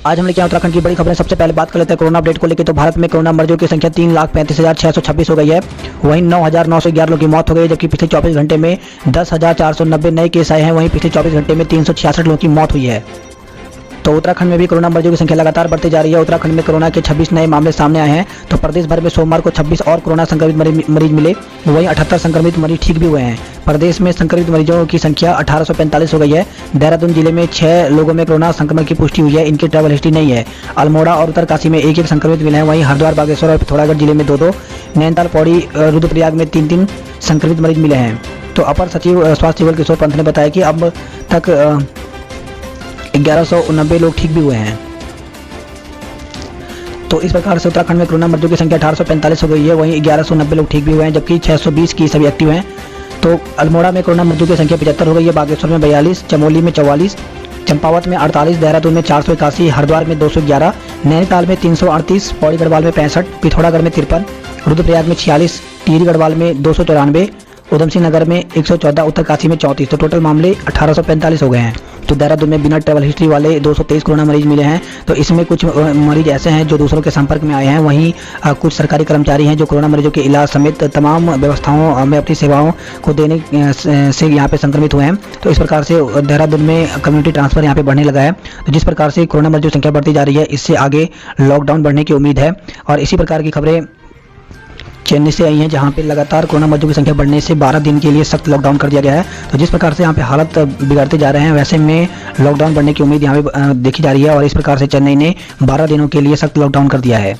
आज हम लेके आए उत्तराखंड की बड़ी खबरें। सबसे पहले बात कर लेते हैं कोरोना अपडेट को लेकर। तो भारत में कोरोना मरीजों की संख्या 3,35,626 हो गई है। वहीं 9,911 लोगों की मौत हो गई है, जबकि पिछले 24 घंटे में 10,490 नए केस आए हैं। वहीं पिछले 24 घंटे में 366 लोगों की मौत हुई है। तो उत्तराखंड में भी कोरोना मरीजों की संख्या लगातार बढ़ती जा रही है। उत्तराखंड में कोरोना के 26 नए मामले सामने आए हैं। तो प्रदेश भर में सोमवार को 26 और कोरोना संक्रमित मरीज मिले। वहीं 78 संक्रमित मरीज ठीक भी हुए हैं। प्रदेश में संक्रमित मरीजों की संख्या 1845 हो गई है। देहरादून जिले में 6 लोगों में कोरोना संक्रमण की पुष्टि हुई है। इनकी ट्रैवल हिस्ट्री नहीं है। अल्मोड़ा और उत्तरकाशी में 1-1 संक्रमित मिले हैं। वहीं हरिद्वार, बागेश्वर और पिथौरागढ़ जिले में 2-2, नैनीताल, पौड़ी, रुद्रप्रयाग में 3-3 संक्रमित मरीज मिले हैं। तो अपर सचिव स्वास्थ्य केवल किशोर पंत ने बताया कि अब तक 1190 लोग ठीक भी हुए हैं। तो इस प्रकार से उत्तराखंड में कोरोना मरीजों की संख्या 1845 हो गई है। वहीं 1190 लोग ठीक भी हुए हैं, जबकि 620 की सभी एक्टिव हैं। तो अल्मोड़ा में कोरोना मरीजों की संख्या 75 हो गई है। बागेश्वर में 42, चमोली में 44, चंपावत में 48, देहरादून में 481, हरिद्वार में 211, नैनीताल में 338, पौड़ी गढ़वाल में 65, पिथौरागढ़ में 53, रुद्रप्रयाग में 46, टिहरी गढ़वाल में 294, उधम सिंह नगर में 114, उत्तरकाशी में 34। तो टोटल मामले 1845 हो गए हैं। तो देहरादून में बिना ट्रैवल हिस्ट्री वाले 223 कोरोना मरीज मिले हैं। तो इसमें कुछ मरीज ऐसे हैं जो दूसरों के संपर्क में आए हैं। वहीं कुछ सरकारी कर्मचारी हैं जो कोरोना मरीजों के इलाज समेत तमाम व्यवस्थाओं में अपनी सेवाओं को देने से यहाँ पे संक्रमित हुए हैं। तो इस प्रकार से देहरादून में कम्युनिटी ट्रांसफर यहाँ पे बढ़ने लगा है। तो जिस प्रकार से कोरोना मरीजों की संख्या बढ़ती जा रही है, इससे आगे लॉकडाउन बढ़ने की उम्मीद है। और इसी प्रकार की खबरें चेन्नई से आई हैं, जहां पे लगातार कोरोना मरीजों की संख्या बढ़ने से 12 दिन के लिए सख्त लॉकडाउन कर दिया गया है। तो जिस प्रकार से यहाँ पे हालत बिगड़ते जा रहे हैं, वैसे में लॉकडाउन बढ़ने की उम्मीद यहाँ पे देखी जा रही है। और इस प्रकार से चेन्नई ने 12 दिनों के लिए सख्त लॉकडाउन कर दिया है।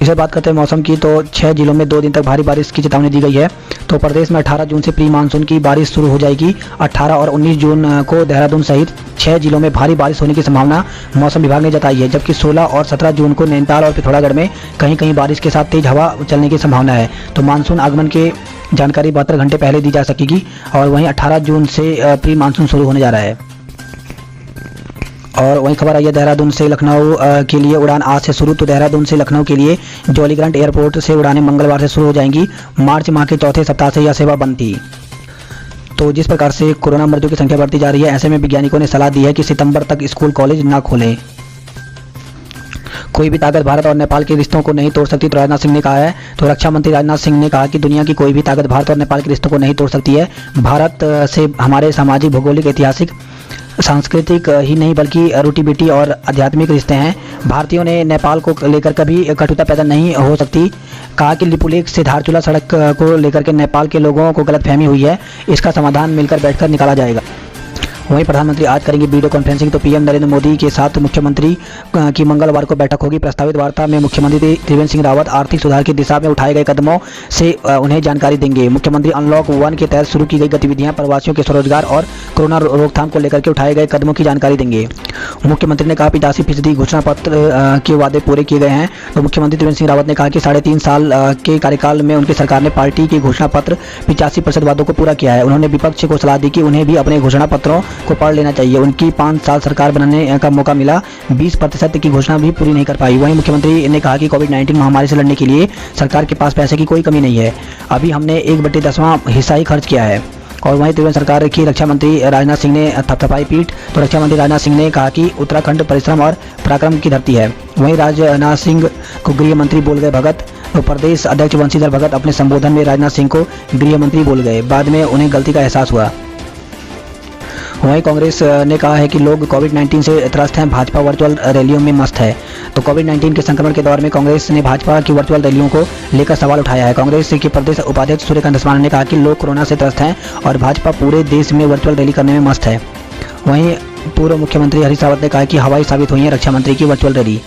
इसे बात करते हैं मौसम की। तो 6 जिलों में 2 दिन तक भारी बारिश की चेतावनी दी गई है। तो प्रदेश में 18 जून से प्री मानसून की बारिश शुरू हो जाएगी। 18 और 19 जून को देहरादून सहित 6 जिलों में भारी बारिश होने की संभावना मौसम विभाग ने जताई है, जबकि 16 और 17 जून को नैनीताल और पिथौरागढ़ में कहीं कहीं बारिश के साथ तेज हवा चलने की संभावना है। तो मानसून आगमन के जानकारी 72 घंटे पहले दी जा सकेगी। और वहीं 18 जून से प्री मानसून शुरू होने जा रहा है। और वहीं खबर आई है देहरादून से लखनऊ के लिए उड़ान आज से शुरू। तो देहरादून से लखनऊ के लिए जॉलीग्रांट एयरपोर्ट से उड़ानें मंगलवार से शुरू हो जाएंगी। मार्च माह के चौथे सप्ताह से यह सेवा बंद थी। तो जिस प्रकार से कोरोना मरीजों की संख्या बढ़ती जा रही है, ऐसे में वैज्ञानिकों ने सलाह दी है कि सितंबर तक स्कूल कॉलेज ना खोलें। कोई भी ताकत भारत और नेपाल के रिश्तों को नहीं तोड़ सकती, तो राजनाथ सिंह ने कहा है। तो रक्षा मंत्री राजनाथ सिंह ने कहा कि दुनिया की कोई भी ताकत भारत और नेपाल के रिश्तों को नहीं तोड़ सकती है। भारत से हमारे सामाजिक, भौगोलिक, ऐतिहासिक, सांस्कृतिक ही नहीं बल्कि रोटी बेटी और आध्यात्मिक रिश्ते हैं। भारतीयों ने नेपाल को लेकर कभी कटुता पैदा नहीं हो सकती। कहा कि लिपुलेख से धारचूला सड़क को लेकर के नेपाल के लोगों को गलतफहमी हुई है, इसका समाधान मिलकर बैठकर निकाला जाएगा। वहीं प्रधानमंत्री आज करेंगे वीडियो कॉन्फ्रेंसिंग। तो पीएम नरेंद्र मोदी के साथ मुख्यमंत्री की मंगलवार को बैठक होगी। प्रस्तावित वार्ता में मुख्यमंत्री त्रिवेंद्र सिंह रावत आर्थिक सुधार की दिशा में उठाए गए कदमों से उन्हें जानकारी देंगे। मुख्यमंत्री अनलॉक 1 के तहत शुरू की गई गतिविधियां, प्रवासियों के स्वरोजगार और कोरोना रोकथाम को लेकर के उठाए गए कदमों की जानकारी देंगे। मुख्यमंत्री ने कहा 85% घोषणा पत्र के वादे पूरे किए गए हैं। तो मुख्यमंत्री त्रिवेंद्र सिंह रावत ने कहा कि 3.5 साल के कार्यकाल में उनकी सरकार ने पार्टी के घोषणा पत्र 85% वादों को पूरा किया है। उन्होंने विपक्ष को सलाह दी कि उन्हें भी अपने घोषणा पत्रों को पढ़ लेना चाहिए। उनकी 5 साल सरकार बनाने का मौका मिला, 20% की घोषणा भी पूरी नहीं कर पाई। वहीं मुख्यमंत्री ने कहा कि कोविड-19 महामारी से लड़ने के लिए सरकार के पास पैसे की कोई कमी नहीं है। अभी हमने 1/10वां हिस्सा ही खर्च किया है। और वहीं त्रिवेंद्र सरकार की रक्षा मंत्री राजनाथ सिंह ने थपथपाई पीठ। तो रक्षा मंत्री राजनाथ सिंह ने कहा कि उत्तराखंड परिश्रम और पराक्रम की धरती है। वहीं राजनाथ सिंह को गृह मंत्री बोल गए भगत। तो प्रदेश अध्यक्ष बंशीधर भगत अपने संबोधन में राजनाथ सिंह को गृह मंत्री बोल गए। बाद में उन्हें गलती का एहसास हुआ। वहीं कांग्रेस ने कहा है कि लोग कोविड-19 से त्रस्त हैं, भाजपा वर्चुअल रैलियों में मस्त है। तो कोविड-19 के संक्रमण के दौर में कांग्रेस ने भाजपा की वर्चुअल रैलियों को लेकर सवाल उठाया है। कांग्रेस के प्रदेश उपाध्यक्ष सूर्यकांत धस्माना ने कहा कि लोग कोरोना से त्रस्त हैं और भाजपा पूरे देश में वर्चुअल रैली करने में मस्त है। वहीं पूर्व मुख्यमंत्री हरीश रावत ने कहा कि हवाई साबित हुई है रक्षा मंत्री की वर्चुअल रैली।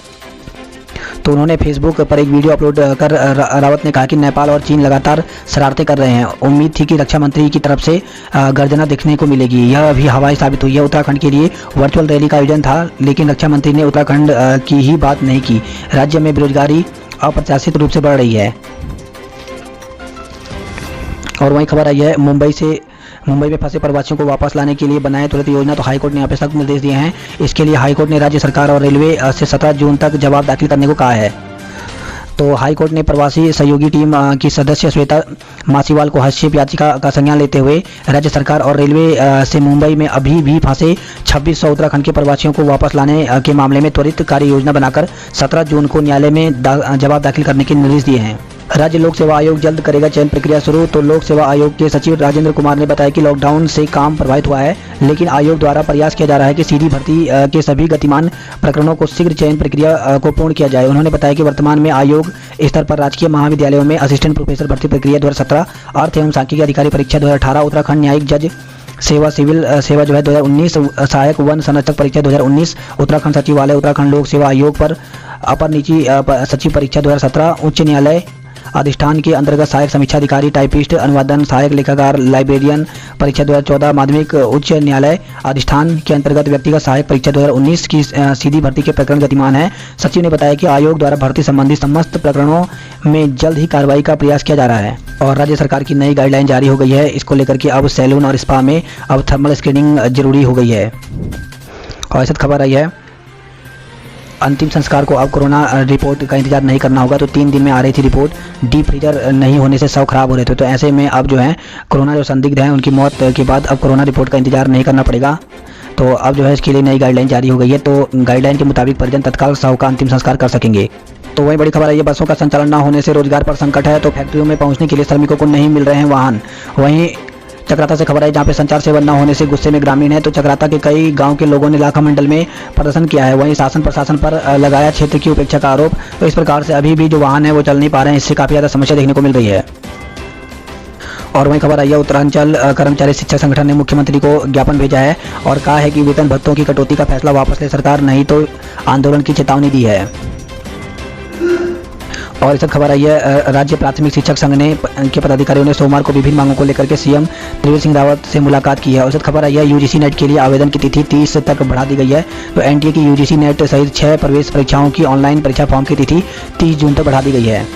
तो उन्होंने फेसबुक पर एक वीडियो अपलोड कर रावत ने कहा कि नेपाल और चीन लगातार शरारतें कर रहे हैं। उम्मीद थी कि रक्षा मंत्री की तरफ से गर्जना देखने को मिलेगी, यह भी हवाई साबित हुई है। उत्तराखंड के लिए वर्चुअल रैली का आयोजन था, लेकिन रक्षा मंत्री ने उत्तराखंड की ही बात नहीं की। राज्य में बेरोजगारी अप्रत्याशित रूप से बढ़ रही है। और वहीं खबर आई है मुंबई में फंसे प्रवासियों को वापस लाने के लिए बनाए तुरंत योजना। तो हाईकोर्ट ने यहाँ पे सख्त निर्देश दिए हैं। इसके लिए हाईकोर्ट ने राज्य सरकार और रेलवे से 17 जून तक जवाब दाखिल करने को कहा है। तो हाई कोर्ट ने प्रवासी सहयोगी टीम की सदस्य श्वेता मासीवाल को हस्तक्षेप याचिका का संज्ञान लेते हुए राज्य सरकार और रेलवे से मुंबई में अभी भी फंसे 2600 उत्तराखंड के प्रवासियों को वापस लाने के मामले में त्वरित कार्य योजना बनाकर 17 जून को न्यायालय में जवाब दाखिल करने के निर्देश दिए हैं। राज्य लोक सेवा आयोग जल्द करेगा चयन प्रक्रिया शुरू। तो लोक सेवा आयोग के सचिव राजेंद्र कुमार ने बताया कि लॉकडाउन से काम प्रभावित हुआ है, लेकिन आयोग द्वारा प्रयास किया जा रहा है कि सीधी भर्ती के सभी गतिमान प्रकरणों को शीघ्र चयन प्रक्रिया को पूर्ण किया जाए। उन्होंने बताया कि वर्तमान में आयोग स्तर पर राजकीय महाविद्यालयों में असिस्टेंट प्रोफेसर भर्ती प्रक्रिया 2017, अर्थ एवं सांख्यिकी अधिकारी परीक्षा 2018, उत्तराखंड न्यायिक जज सेवा सिविल सेवा जो है 2019, सहायक वन संरक्षक परीक्षा 2019, उत्तराखंड सचिवालय उत्तराखंड लोक सेवा आयोग पर अपर निजी सचिव परीक्षा 2017, उच्च न्यायालय अधिष्ठान के अंतर्गत सहायक समीक्षा अधिकारी, टाइपिस्ट, अनुवादन सहायक, लेखाकार, लाइब्रेरियन परीक्षा 2014, माध्यमिक उच्च न्यायालय अधिष्ठान के अंतर्गत व्यक्तिगत सहायक परीक्षा 2019 की सीधी भर्ती के प्रकरण गतिमान है। सचिव ने बताया कि आयोग द्वारा भर्ती संबंधी समस्त प्रकरणों में जल्द ही कार्रवाई का प्रयास किया जा रहा है और राज्य सरकार की नई गाइडलाइन जारी हो गई है। इसको लेकर के अब सैलून और स्पा में अब थर्मल स्क्रीनिंग जरूरी हो गई है। और ऐसी खबर आई है, अंतिम संस्कार को अब कोरोना रिपोर्ट का इंतजार नहीं करना होगा। तो 3 दिन में आ रही थी रिपोर्ट, डीप फ्रीजर नहीं होने से शव खराब हो रहे थे। तो ऐसे में अब जो है कोरोना जो संदिग्ध हैं उनकी मौत के बाद अब कोरोना रिपोर्ट का इंतजार नहीं करना पड़ेगा। तो अब जो है इसके लिए नई गाइडलाइन जारी हो गई है। तो गाइडलाइन के मुताबिक परिजन तत्काल शव का अंतिम संस्कार कर सकेंगे। तो वही बड़ी खबर है, ये बसों का संचालन न होने से रोजगार पर संकट है। तो फैक्ट्रियों में पहुंचने के लिए श्रमिकों को नहीं मिल रहे हैं वाहन। वहीं चक्राता से खबर है, जहां पे संचार सेवा न होने से गुस्से में ग्रामीण है। तो चक्राता के कई गांव के लोगों ने लाखा मंडल में प्रदर्शन किया है। वहीं शासन प्रशासन पर लगाया क्षेत्र की उपेक्षा का आरोप। तो इस प्रकार से अभी भी जो वाहन है वो चल नहीं पा रहे हैं, इससे काफी ज्यादा समस्या देखने को मिल रही है। और वहीं खबर आई है, उत्तरांचल कर्मचारी शिक्षक संगठन ने मुख्यमंत्री को ज्ञापन भेजा है और कहा है कि वेतन भत्तों की कटौती का फैसला वापस ले सरकार, नहीं तो आंदोलन की चेतावनी दी है। और इस खबर आई है, राज्य प्राथमिक शिक्षक संघ ने के पदाधिकारियों ने सोमवार को विभिन्न मांगों को लेकर के सीएम त्रिवेंद्र सिंह रावत से मुलाकात की है। और इस खबर आई है, यूजीसी नेट के लिए आवेदन की तिथि 30 तक बढ़ा दी गई है। तो एनटीए की यूजीसी नेट सहित 6 प्रवेश परीक्षाओं की ऑनलाइन परीक्षा फॉर्म की तिथि 30 जून तक बढ़ा दी गई है।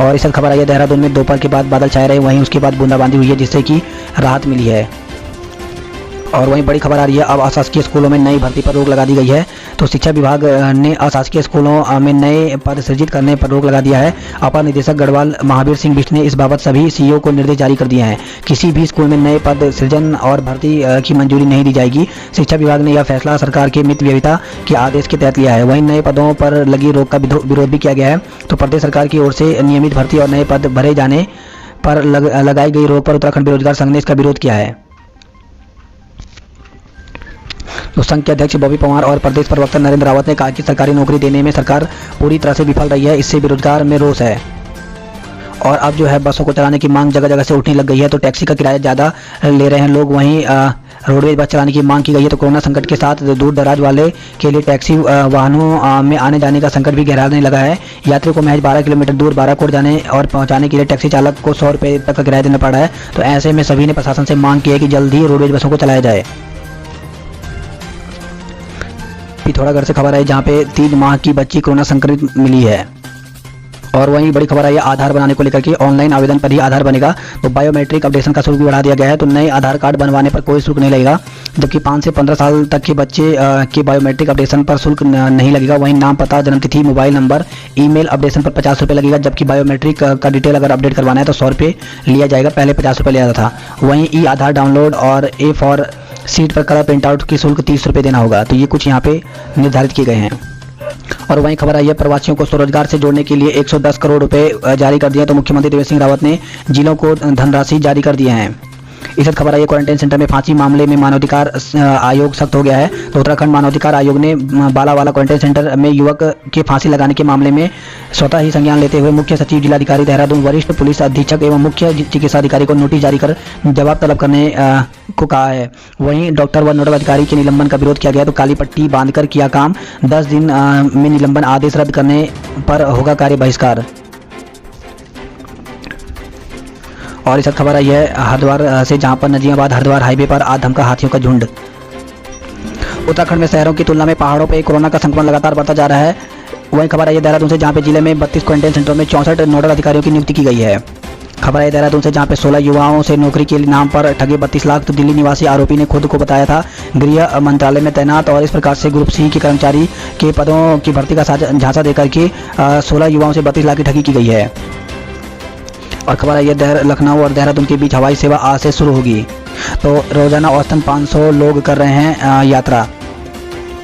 और इस खबर आई है, देहरादून में दोपहर के बाद बादल छाए रहे, वहीं उसके बाद बूंदाबांदी हुई है, जिससे कि राहत मिली है। और वहीं बड़ी खबर आ रही है, अब अशासकीय स्कूलों में नई भर्ती पर रोक लगा दी गई है। तो शिक्षा विभाग ने अशासकीय स्कूलों में नए पद सृजित करने पर रोक लगा दिया है। अपर निदेशक गढ़वाल महावीर सिंह बिष्ट ने इस बाबत सभी सीईओ को निर्देश जारी कर दिए हैं। किसी भी स्कूल में नए पद सृजन और भर्ती की मंजूरी नहीं दी जाएगी। शिक्षा विभाग ने यह फैसला सरकार के मित व्यवहार के आदेश के तहत लिया है। वहीं नए पदों पर लगी रोक का विरोध भी किया गया है। तो प्रदेश सरकार की ओर से नियमित भर्ती और नए पद भरे जाने पर लगाई गई रोक पर उत्तराखंड बेरोजगार संघ ने इसका विरोध किया है। तो संघ के अध्यक्ष बॉबी पवार और प्रदेश प्रवक्ता नरेंद्र रावत ने कहा कि सरकारी नौकरी देने में सरकार पूरी तरह से विफल रही है, इससे बेरोजगार में रोष है। और अब जो है बसों को चलाने की मांग जगह जगह से उठने लग गई है। तो टैक्सी का किराया ज़्यादा ले रहे हैं लोग। वहीं रोडवेज बस चलाने की मांग की गई है। तो कोरोना संकट के साथ दूर दराज वाले के लिए टैक्सी वाहनों में आने जाने का संकट भी गहराने लगा है। यात्री को महज 12 किलोमीटर दूर बाराकोट जाने और पहुंचाने के लिए टैक्सी चालक को 100 रुपये तक का किराया देना पड़ा है। तो ऐसे में सभी ने प्रशासन से मांग की है कि जल्द ही रोडवेज बसों को चलाया जाए। पिथौरागढ़ से खबर है, जहां पे 3 माह की बच्ची कोरोना संक्रमित मिली है। और वहीं बड़ी खबर आई है, आधार बनाने को लेकर के ऑनलाइन आवेदन पर ही आधार बनेगा। तो बायोमेट्रिक अपडेशन का शुल्क भी बढ़ा दिया गया है। तो नए आधार कार्ड बनवाने पर कोई शुल्क नहीं लगेगा, जबकि 5 से 15 साल तक के बच्चे के बायोमेट्रिक अपडेशन पर शुल्क नहीं लगेगा। वहीं नाम, पता, जन्मतिथि, मोबाइल नंबर, ईमेल अपडेशन पर 50 रुपये लगेगा, जबकि बायोमेट्रिक का डिटेल अगर अपडेट करवाना है तो 100 रुपये लिया जाएगा। पहले 50 रुपये लिया जाता था। वहीं ई आधार डाउनलोड और ए फॉर सीट पर कलर प्रिंट आउट की शुल्क 30 रुपये देना होगा। तो ये कुछ यहाँ पे निर्धारित किए गए हैं। और वहीं खबर आई है, प्रवासियों को स्वरोजगार से जोड़ने के लिए 110 करोड़ रुपए जारी कर दिए। तो मुख्यमंत्री त्रिवेंद्र सिंह रावत ने जिलों को धनराशि जारी कर दिए हैं। इस खबर आई है, क्वारंटाइन सेंटर में फांसी मामले में मानवाधिकार आयोग सख्त हो गया है। तो उत्तराखंड मानवाधिकार आयोग ने बालावाला क्वारंटाइन सेंटर में युवक के फांसी लगाने के मामले में स्वतः ही संज्ञान लेते हुए मुख्य सचिव जिलाधिकारी देहरादून, वरिष्ठ पुलिस अधीक्षक एवं मुख्य चिकित्सा अधिकारी को नोटिस जारी कर जवाब तलब करने को कहा है। वहीं डॉक्टर व नोडल अधिकारी के निलंबन का विरोध किया गया। तो काली पट्टी बांधकर किया काम, 10 दिन में निलंबन आदेश रद्द करने पर होगा कार्य बहिष्कार। और इस खबर आई है हरिद्वार से, जहां पर नजीमाबाद हरिद्वार हाईवे पर आज धमका हाथियों का झुंड। उत्तराखंड में शहरों की तुलना में पहाड़ों पर कोरोना का संक्रमण लगातार बढ़ता जा रहा है। वही खबर आई है देहरादून से, जहां पे जिले में 32 क्वारंटाइन सेंटरों में 64 नोडल अधिकारियों की नियुक्ति की गई है। खबर है देहरादून से, जहां पे 16 युवाओं से नौकरी के नाम पर ठगे 32 लाख। तो दिल्ली निवासी आरोपी ने खुद को बताया था गृह मंत्रालय में तैनात और इस प्रकार से ग्रुप सी के कर्मचारी के पदों की भर्ती का झांसा देकर के 16 युवाओं से 32 लाख की ठगी की गई है। और खबर है ये लखनऊ और देहरादून के बीच हवाई सेवा आज से शुरू होगी। तो रोजाना औसतन 500 लोग कर रहे हैं यात्रा।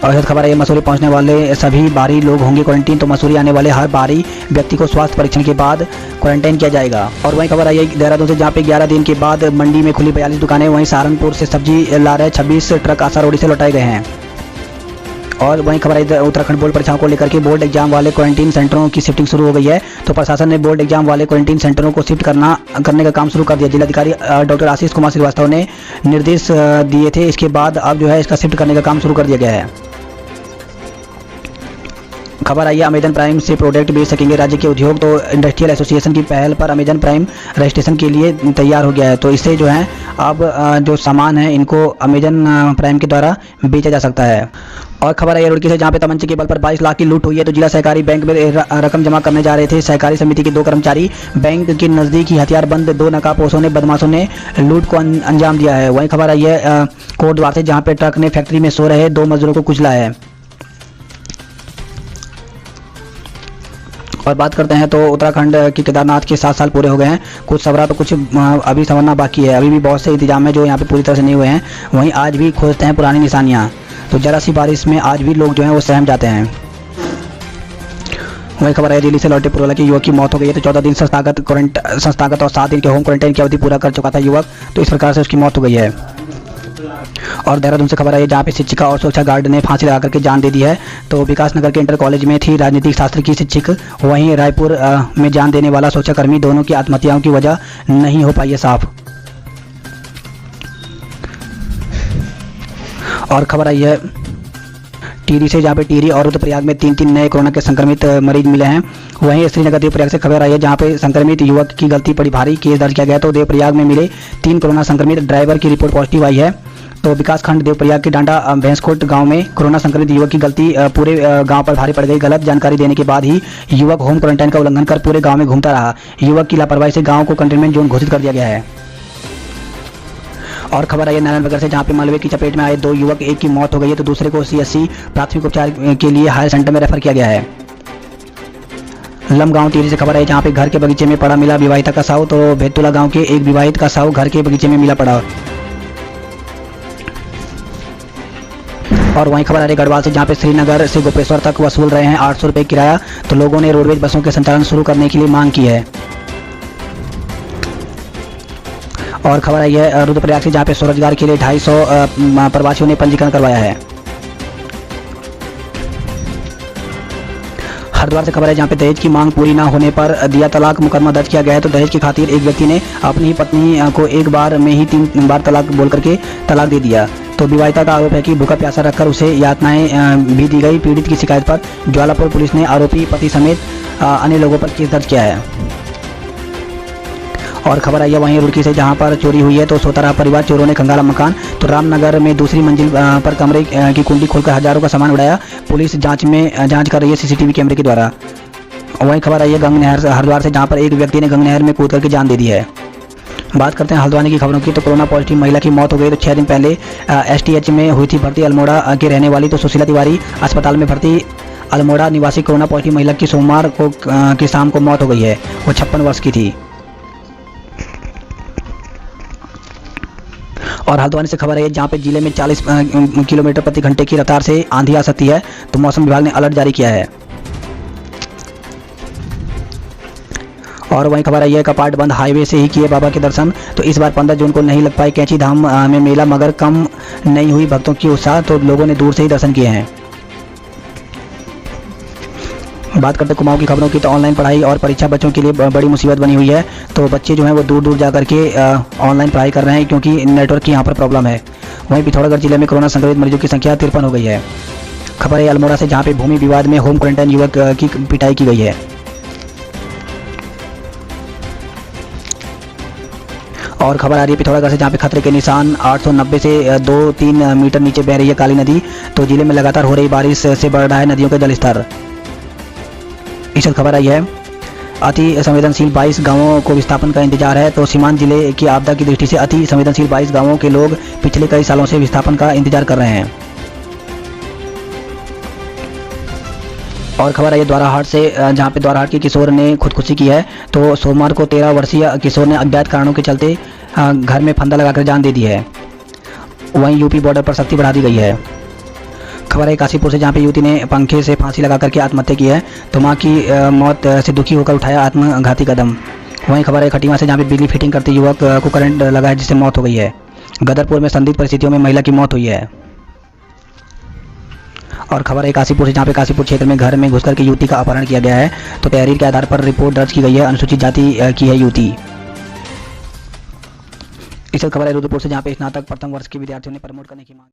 और खबर है ये मसूरी पहुंचने वाले सभी बाहरी लोग होंगे क्वारंटीन। तो मसूरी आने वाले हर बाहरी व्यक्ति को स्वास्थ्य परीक्षण के बाद क्वारंटाइन किया जाएगा। और वहीं खबर आई है देहरादून से, जहां पे 11 दिन के बाद मंडी में खुली 42 दुकानें। वहीं सहारनपुर से सब्जी ला रहे 26 ट्रक आसारोड़ी से लौटाए गए हैं। और वहीं खबर है उत्तराखंड बोर्ड परीक्षाओं को लेकर के बोर्ड एग्जाम वाले क्वारंटीन सेंटरों की शिफ्टिंग शुरू हो गई है। तो प्रशासन ने बोर्ड एग्जाम वाले क्वारंटीन सेंटरों को शिफ्ट करने का काम शुरू कर दिया। जिलाधिकारी डॉक्टर आशीष कुमार श्रीवास्तव ने निर्देश दिए थे। इसके बाद अब जो है इसका शिफ्ट करने का काम शुरू कर दिया गया है। खबर आई है अमेजन प्राइम से प्रोडक्ट बेच सकेंगे राज्य के उद्योग। तो इंडस्ट्रियल एसोसिएशन की पहल पर अमेजन प्राइम रजिस्ट्रेशन के लिए तैयार हो गया है। तो इससे जो है अब जो सामान है इनको अमेजन प्राइम के द्वारा बेचा जा सकता है। और खबर है रुड़की से, जहां पे तमंचे के बल पर 22 लाख की लूट हुई है। तो जिला सहकारी बैंक में रकम जमा करने जा रहे थे सहकारी समिति के 2 कर्मचारी। बैंक के नजदीक ही हथियारबंद 2 नकाबपोशों ने बदमाशों ने लूट को अंजाम दिया है। वहीं खबर आई है कोटद्वार से, जहां पे ट्रक ने फैक्ट्री में सो रहे 2 मजदूरों को कुचला है। और बात करते हैं तो उत्तराखंड की केदारनाथ के 7 साल पूरे हो गए हैं। कुछ सवरा तो कुछ अभी संवरना बाकी है। अभी भी बहुत से इंतजाम है जो यहाँ पे पूरी तरह से नहीं हुए हैं। वहीं आज भी खोजते हैं पुरानी निशानियाँ। तो जरा सी बारिश में आज भी लोग जो हैं वो सहम जाते हैं। वही खबर है दिल्ली से लौटे पुरोला के युवक की मौत हो गई है। तो 14 दिन संस्थागत और 7 दिन के होम क्वारंटाइन की अवधि पूरा कर चुका था युवक। तो इस प्रकार से उसकी मौत हो गई है। और देहरादून से खबर है जहाँ पे शिक्षिका और सुरक्षा गार्ड ने फांसी लगा करके जान दे दी है। तो विकास नगर के इंटर कॉलेज में थी राजनीतिक शास्त्र की शिक्षक। वहीं रायपुर में जान देने वाला सुरक्षाकर्मी। दोनों की आत्महत्याओं की वजह नहीं हो पाई है साफ। और खबर आई है टिहरी से, जहाँ पे टिहरी और रुद्रप्रयाग में 3 नए कोरोना के संक्रमित मरीज मिले हैं। वहीं श्रीनगर देवप्रयाग से खबर आई है जहाँ पे संक्रमित युवक की गलती पड़ी भारी, केस दर्ज किया गया। तो देवप्रयाग में मिले 3 कोरोना संक्रमित ड्राइवर की रिपोर्ट पॉजिटिव आई है। तो विकासखंड देवप्रयाग के डांडा भैंसकोट गांव में कोरोना संक्रमित युवक की गलती पूरे गांव पर भारी पड़ गई। गलत जानकारी देने के बाद ही युवक होम क्वारंटाइन का उल्लंघन कर पूरे गांव में घूमता रहा। युवक की लापरवाही से गांव को कंटेनमेंट जोन घोषित कर दिया गया है। और खबर आई है नारायणनगर से, जहां पे मलबे की चपेट में आए 2 युवक, एक की मौत हो गई है तो दूसरे को CSC प्राथमिक उपचार के लिए हायर सेंटर में रेफर किया गया है। लमगांव टिहरी से खबर है जहां पे घर के बगीचे में पड़ा मिला विवाहिता का शव। तो भेतुला गांव के एक विवाहित का शव घर के बगीचे में मिला पड़ा। और वहीं खबर आ रही है गढ़वाल से, जहां पे श्रीनगर से गोपेश्वर तक वसूल रहे हैं 800 रुपये किराया। तो लोगों ने रोडवेज बसों के संचालन शुरू करने के लिए मांग की है। और खबर आई है रुद्रप्रयाग से, जहां पे स्वरोजगार के लिए 250 प्रवासियों ने पंजीकरण करवाया है। हरिद्वार से खबर है जहां पे दहेज की मांग पूरी न होने पर दिया तलाक मुकदमा दर्ज किया गया है। तो दहेज की खातिर एक व्यक्ति ने अपनी पत्नी को एक बार में ही 3 बार तलाक बोल करके तलाक दे दिया। तो विवाहिता का आरोप है कि भूखा प्यासा रखकर उसे यातनाएं भी दी गई। पीड़ित की शिकायत पर ज्वालापुर पुलिस ने आरोपी पति समेत अन्य लोगों पर केस दर्ज किया है। और खबर आई है वहीं रुड़की से, जहां पर चोरी हुई है। तो सोता रहा परिवार, चोरों ने खंगाला मकान। तो रामनगर में दूसरी मंजिल पर कमरे की कुंडी खोलकर हजारों का सामान उड़ाया। पुलिस जांच कर रही है CCTV कैमरे के द्वारा। वहीं खबर आई है गंग नहर हरिद्वार से, जहां पर एक व्यक्ति ने गंग नहर में कूद करके जान दे दी है। बात करते हैं हल्द्वानी की खबरों की। तो कोरोना पॉजिटिव महिला की मौत हो गई। तो 6 दिन पहले STH में हुई थी भर्ती अल्मोड़ा की रहने वाली तो सुशीला तिवारी अस्पताल में भर्ती अल्मोड़ा निवासी कोरोना पॉजिटिव महिला की सोमवार को की शाम को मौत हो गई है। वो 56 वर्ष की थी। और हल्द्वानी से खबर है जहां पे जिले में 40 किलोमीटर प्रति घंटे की रफ्तार से आंधी आ सकती है। तो मौसम विभाग ने अलर्ट जारी किया है। और वहीं खबर आई है कपाट बंद, हाईवे से ही किए बाबा के दर्शन। तो इस बार 15 जून को नहीं लग पाई कैंची धाम में मेला, मगर कम नहीं हुई भक्तों की उत्साह। तो लोगों ने दूर से ही दर्शन किए हैं। बात करते कुमाऊं की खबरों की। तो ऑनलाइन पढ़ाई और परीक्षा बच्चों के लिए बड़ी मुसीबत बनी हुई है। तो बच्चे जो हैं वो दूर दूर जा करके ऑनलाइन पढ़ाई कर रहे हैं क्योंकि नेटवर्क की यहाँ पर प्रॉब्लम है। वहीं पिथौरागढ़ जिले में कोरोना संक्रमित मरीजों की संख्या 53 हो गई है। खबर है अल्मोड़ा से, जहाँ पे भूमि विवाद में होम क्वारंटाइन युवक की पिटाई की गई है। और खबर आ रही है पिथौरागढ़ से, जहाँ पे खतरे के निशान 890 से 2-3 मीटर नीचे बह रही है काली नदी। तो जिले में लगातार हो रही बारिश से बढ़ रहा है नदियों का जलस्तर। इस खबर आई है अति संवेदनशील 22 गांवों को विस्थापन का इंतजार है। तो सीमांत जिले की आपदा की दृष्टि से अति संवेदनशील 22 गांवों के लोग पिछले कई सालों से विस्थापन का इंतजार कर रहे हैं। और खबर है ये द्वाराहाट से, जहां पे द्वाराहाट के किशोर ने खुदकुशी की है। तो सोमवार को 13 वर्षीय किशोर ने अज्ञात कारणों के चलते घर में फंदा लगाकर जान दे दी है। वहीं यूपी बॉर्डर पर सख्ती बढ़ा दी गई है। खबर है काशीपुर से, जहां पे युवती ने पंखे से फांसी लगा करके आत्महत्या की है। तो मां की मौत से दुखी होकर उठाया आत्मघाती कदम। वहीं खबर है खटीमा से, जहां पे बिजली फिटिंग करते युवक को करंट लगा है, जिससे मौत हो गई है। गदरपुर में संदिग्ध परिस्थितियों में महिला की मौत हुई है। और खबर है काशीपुर से, जहां पे काशीपुर क्षेत्र में घर में घुसकर के युवती का अपहरण किया गया है। तो तहरीर के आधार पर रिपोर्ट दर्ज की गई है। अनुसूचित जाति की है युवती। इस खबर है रुद्रपुर से, जहां पे स्नातक प्रथम वर्ष के विद्यार्थियों ने प्रमोट करने की मांग